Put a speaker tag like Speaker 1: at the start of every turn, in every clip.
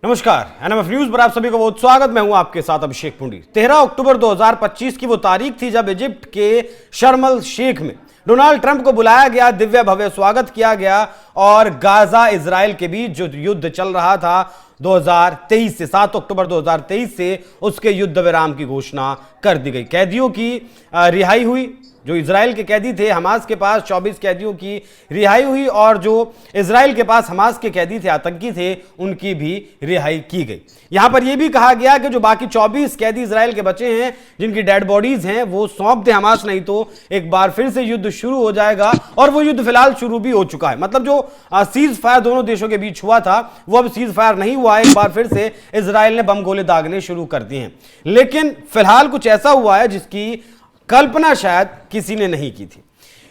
Speaker 1: नमस्कार, NMF news पर आप सभी को बहुत स्वागत। मैं हूं आपके साथ अभिषेक पुंडी। 13 अक्टूबर 2025 की वो तारीख थी जब इजिप्ट के शर्म अल शेख में डोनाल्ड ट्रंप को बुलाया गया, दिव्य भव्य स्वागत किया गया और गाजा इजराइल के बीच जो युद्ध चल रहा था 2023 से 7 अक्टूबर 2023 से उसके युद्ध विराम की घोषणा कर दी गई। कैदियों की रिहाई हुई, जो इजराइल के कैदी थे, हमास के पास 24 कैदियों की रिहाई हुई और जो इजराइल के पास हमास के कैदी थे, आतंकी थे, उनकी भी रिहाई की गई। यहां पर यह भी कहा गया कि जो बाकी 24 कैदी इजराइल के बचे हैं, जिनकी डेड बॉडीज हैं, वो सौंप दे हमास, नहीं तो एक बार फिर से युद्ध शुरू हो जाएगा। और वो युद्ध फिलहाल शुरू भी हो चुका है। मतलब जो सीज फायर दोनों देशों के बीच हुआ था वो अब सीज फायर नहीं हुआ है। एक बार फिर से इजराइल ने बम गोले दागने शुरू कर दिए हैं। लेकिन फिलहाल कुछ ऐसा हुआ है जिसकी कल्पना शायद किसी ने नहीं की थी।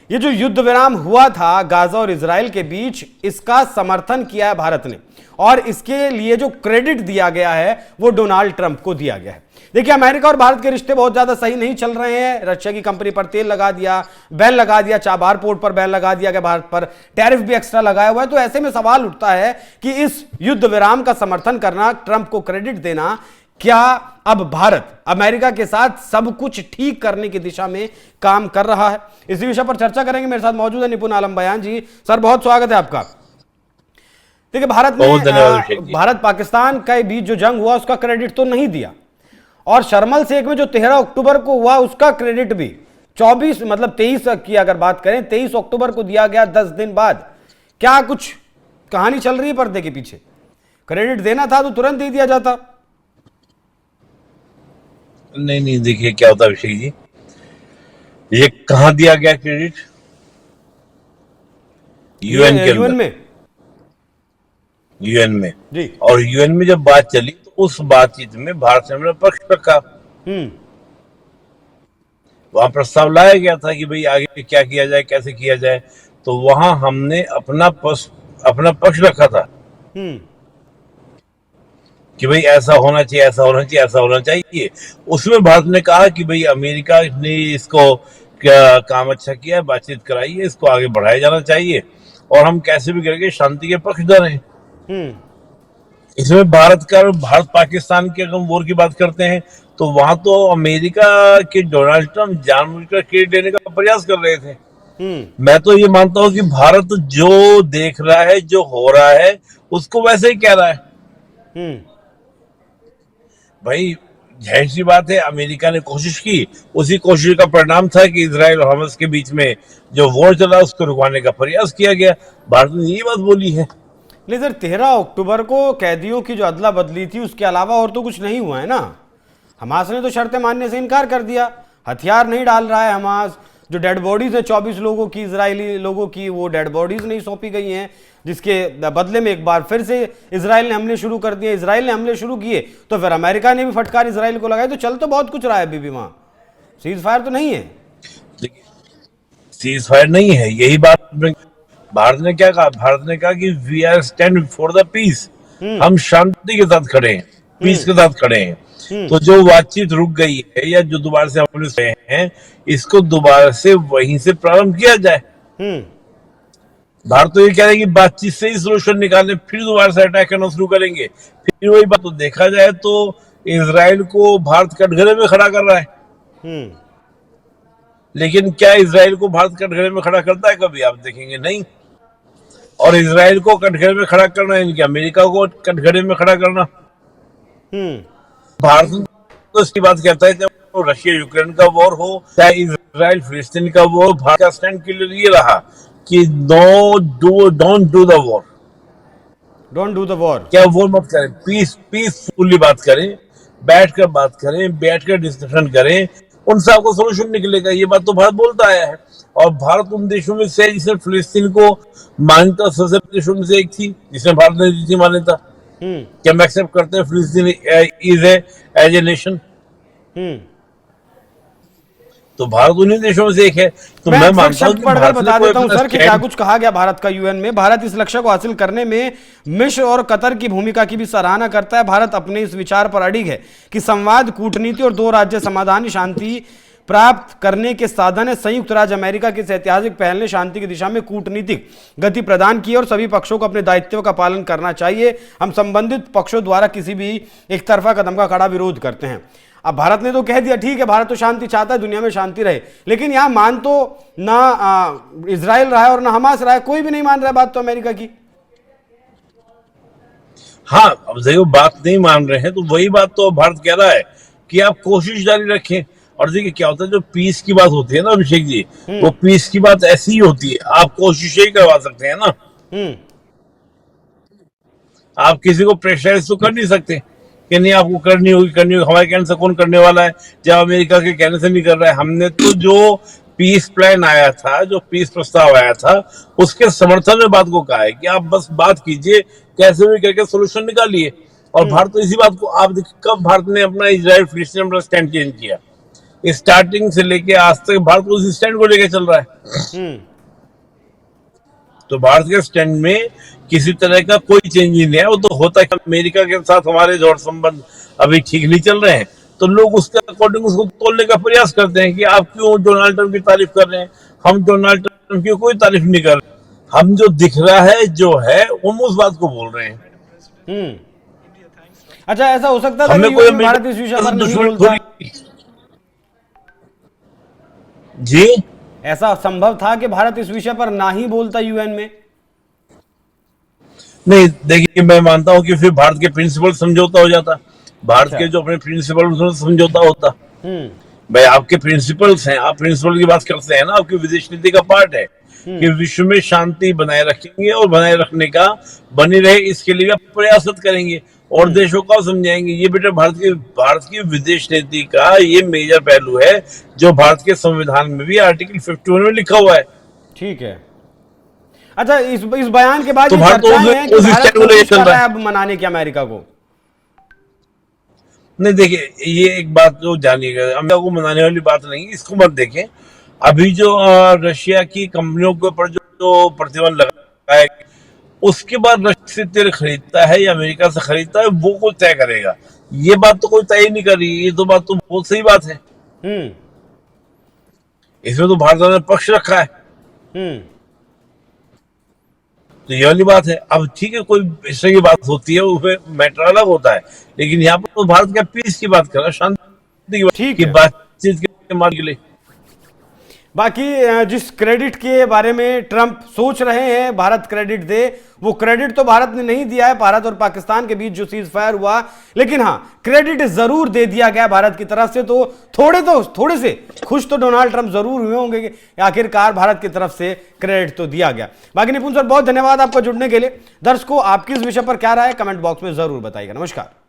Speaker 1: ये जो युद्ध विराम हुआ था गाजा और इजराइल के बीच, इसका समर्थन किया है भारत ने और इसके लिए जो क्रेडिट दिया गया है वो डोनाल्ड ट्रंप को दिया गया है। देखिए, अमेरिका और भारत के रिश्ते बहुत ज्यादा सही नहीं चल रहे हैं। रशिया की कंपनी पर तेल लगा दिया, बैन लगा दिया, चाबार पोर्ट पर बैन लगा दिया गया, भारत पर टैरिफ भी एक्स्ट्रा लगाया हुआ है। तो ऐसे में सवाल उठता है कि इस युद्ध विराम का समर्थन करना, ट्रंप को क्रेडिट देना, क्या अब भारत अमेरिका के साथ सब कुछ ठीक करने की दिशा में काम कर रहा है? इसी विषय पर चर्चा करेंगे। मेरे साथ मौजूद है निपुण आलम बयान जी। सर, बहुत स्वागत है आपका। देखिए, भारत पाकिस्तान के बीच जो जंग हुआ उसका क्रेडिट तो नहीं दिया, और शर्म अल शेख में जो 13 अक्टूबर को हुआ उसका क्रेडिट भी 23 की अगर बात करें 23 अक्टूबर को दिया गया, 10 दिन बाद। क्या कुछ कहानी चल रही है पर्दे के पीछे? क्रेडिट देना था तो तुरंत दे दिया जाता।
Speaker 2: नहीं, देखिए क्या होता है अभिषेक जी, ये कहां दिया गया क्रेडिट? यूएन के अंदर, यूएन में जी। और यूएन में जब बात चली तो उस बातचीत में भारत ने अपना पक्ष रखा। वहां प्रस्ताव लाया गया था कि भाई आगे क्या किया जाए, कैसे किया जाए, तो वहां हमने अपना पक्ष रखा था कि भाई ऐसा होना चाहिए, ऐसा होना चाहिए, ऐसा होना चाहिए। उसमें भारत ने कहा कि भाई अमेरिका ने इसको क्या काम अच्छा किया, बातचीत कराई है, इसको आगे बढ़ाया जाना चाहिए और हम कैसे भी करके शांति के पक्षधर हैं। इसमें भारत पाकिस्तान के अगर वॉर की बात करते हैं तो वहां तो अमेरिका के डोनाल्ड ट्रंप जानबूझकर क्रेडिट लेने का प्रयास कर रहे थे। मैं तो ये मानता हूं कि भारत जो देख रहा है, जो हो रहा है, उसको वैसे ही कह रहा है। भाई जाहिर सी बात है, अमेरिका ने कोशिश की, उसी कोशिश का परिणाम था कि इजराइल और हमास के बीच में जो वॉर चला उसको रुकवाने का प्रयास किया गया। भारत ने यही बात बोली है।
Speaker 1: नहीं सर, 13 अक्टूबर को कैदियों की जो अदला बदली थी उसके अलावा और तो कुछ नहीं हुआ है ना। हमास ने तो शर्तें मानने से इनकार कर दिया, हथियार नहीं डाल रहा है हमास। जो डेड बॉडीज है 24 लोगों की, इजरायली लोगों की, वो डेड बॉडीज नहीं सौंपी गई हैं, जिसके बदले में एक बार फिर से इजराइल ने हमले शुरू कर दिए। इजराइल ने हमले शुरू किए तो फिर अमेरिका ने भी फटकार इजराइल को लगाई। तो चल तो बहुत कुछ रहा है अभी भी, वहां सीज फायर तो नहीं है।
Speaker 2: सीज फायर नहीं है, यही बात भारत ने क्या कहा? भारत ने कहा कि we are stand for the peace, हम शांति के साथ खड़े हैं, पीस के साथ खड़े हैं। तो जो बातचीत रुक गई है या जो दोबारा से हमले से हैं, इसको दोबारा से वहीं से प्रारंभ किया जाए। भारत तो ये कह रहे हैं कि बातचीत से ही सोल्यूशन निकालने, फिर दोबारा से अटैक करना शुरू करेंगे। फिर वही बात, तो देखा जाए तो इजराइल को भारत कटघरे में खड़ा कर रहा है। लेकिन क्या इजराइल को भारत कटघरे में खड़ा करता है कभी? आप देखेंगे नहीं। और इजराइल को कटघरे में खड़ा करना है कि अमेरिका को कटघरे में खड़ा करना। भारत तो इसकी बात कहता है, चाहे रशिया यूक्रेन का वॉर हो, चाहे इजराइल फिलिस्तीन का वॉर, भारत का स्टैंड क्लियर ये रहा कि don't do the war,
Speaker 1: don't do the war.
Speaker 2: क्या वॉर मत करें, पीसफुली बात करें, बैठकर बात करें, बैठकर डिस्कशन करें, उन सबको सोल्यूशन निकलेगा। ये बात तो भारत बोलता आया है। और भारत उन देशों में से जिसने फिलिस्तीन को मान्यता, सबसे देशों में से एक थी जिसने भारत ने दी थी मान्यता। क्या हम एक्सेप्ट करते हैं फिलिस्तीन इज एज ए नेशन? तो भारत उन्हीं देशों में से एक है। तो मैं मानता हूं कि
Speaker 1: बता देता हूं सर कि क्या कुछ कहा गया भारत का यूएन में। भारत इस लक्ष्य को हासिल करने में मिस्र और कतर की भूमिका की भी सराहना करता है। भारत अपने इस विचार पर अडिग है कि संवाद, कूटनीति और दो राज्य समाधान शांति प्राप्त करने के साधन है। संयुक्त राज्य अमेरिका की इस ऐतिहासिक पहल ने शांति की दिशा में कूटनीतिक गति प्रदान की और सभी पक्षों को अपने दायित्व का पालन करना चाहिए। हम संबंधित पक्षों द्वारा किसी भी एक तरफा कदम का कड़ा विरोध करते हैं। अब भारत ने तो कह दिया ठीक है, भारत तो शांति चाहता है, दुनिया में शांति रहे, लेकिन यहां मान तो ना इजराइल रहा है और ना हमास रहा है, कोई भी नहीं मान रहा है बात तो अमेरिका की।
Speaker 2: हाँ, अब देखो बात नहीं मान रहे हैं तो वही बात तो भारत कह रहा है कि आप कोशिश जारी रखें। और देखिए क्या होता है, जो पीस की बात होती है ना अभिषेक जी, वो पीस की बात ऐसी ही होती है, आप कोशिश ही करवा सकते हैं ना, आप किसी को प्रेशराइज तो कर नहीं सकते कि नहीं आपको करनी होगी हमारे कहने से कौन करने वाला है, जब अमेरिका के कहने से नहीं कर रहा है। हमने तो जो पीस प्लान आया था, जो पीस प्रस्ताव आया था, उसके समर्थन में बात को कहा है कि आप बस बात कीजिए, कैसे भी करके सोल्यूशन निकालिए। और भारत तो इसी बात को, आप कब भारत ने अपना इजराइल फिलिस्तीन अपना स्टैंड चेंज किया, स्टार्टिंग से लेके आज तक भारत उस स्टैंड को लेके चल रहा है। तो भारत के स्टैंड में किसी तरह का कोई चेंज नहीं है। वो तो होता है अमेरिका के साथ हमारे जोड़ संबंध अभी ठीक नहीं चल रहे हैं, तो लोग उसके अकॉर्डिंग उसको तोड़ने का प्रयास करते हैं कि आप क्यों डोनाल्ड ट्रंप की तारीफ कर रहे हैं। हम डोनाल्ड ट्रंप की कोई तारीफ नहीं कर रहे, हम जो दिख रहा है जो है हम उस बात को बोल रहे हैं।
Speaker 1: अच्छा, ऐसा हो सकता था कि भारत इस विषय पर नहीं बोलता?
Speaker 2: जी,
Speaker 1: ऐसा संभव था कि भारत इस विषय पर ना ही बोलता यूएन में?
Speaker 2: नहीं, देखिए मैं मानता हूं कि फिर भारत के प्रिंसिपल समझौता हो जाता, भारत के जो अपने प्रिंसिपल समझौता होता। भाई आपके प्रिंसिपल्स हैं, आप प्रिंसिपल की बात करते हैं ना, आपकी विदेश नीति का पार्ट है कि विश्व में शांति बनाए रखेंगे और बनाए रखने का बनी रहे इसके लिए आप प्रयासरत करेंगे और देशों को समझाएंगे। ये बेटा भारत की विदेश नीति का ये मेजर पहलू है जो भारत के संविधान में भी आर्टिकल 51 में लिखा हुआ है।
Speaker 1: ठीक है। अच्छा, इस बयान के बाद
Speaker 2: तो भारत
Speaker 1: कोशिश कर रहा है अब मनाने की अमेरिका को?
Speaker 2: नहीं, देखिए ये एक बात जो जानिएगा, अमेरिका को मनाने वाली बात नहीं, इसको मत देखें। अभी जो रशिया की कंपनियों के ऊपर जो प्रतिबंध लगा है, उसके बाद रशिया से तेल खरीदता है या अमेरिका से खरीदता है, वो कोई तय करेगा। ये बात तो कोई तय नहीं कर रही, ये तो बात तो बहुत सही बात है। इसमें तो भारत ने पक्ष रखा है, तो ये वाली बात है। अब ठीक है, कोई इस तरह की बात होती है, उसमें मैटर अलग होता है, लेकिन यहाँ पर तो भारत का पीस की बात कर रहा है, शांति की बातचीत के मार्ग के लिए।
Speaker 1: बाकी जिस क्रेडिट के बारे में ट्रंप सोच रहे हैं भारत क्रेडिट दे, वो क्रेडिट तो भारत ने नहीं दिया है। भारत और पाकिस्तान के बीच जो सीज फायर हुआ, लेकिन हाँ क्रेडिट जरूर दे दिया गया भारत की तरफ से। तो थोड़े से खुश तो डोनाल्ड ट्रंप जरूर हुए होंगे कि आखिरकार भारत की तरफ से क्रेडिट तो दिया गया। बाकी निपुण सर, बहुत धन्यवाद आपका जुड़ने के लिए। दर्शकों, आपकी इस विषय पर क्या राय है कमेंट बॉक्स में जरूर बताइएगा। नमस्कार।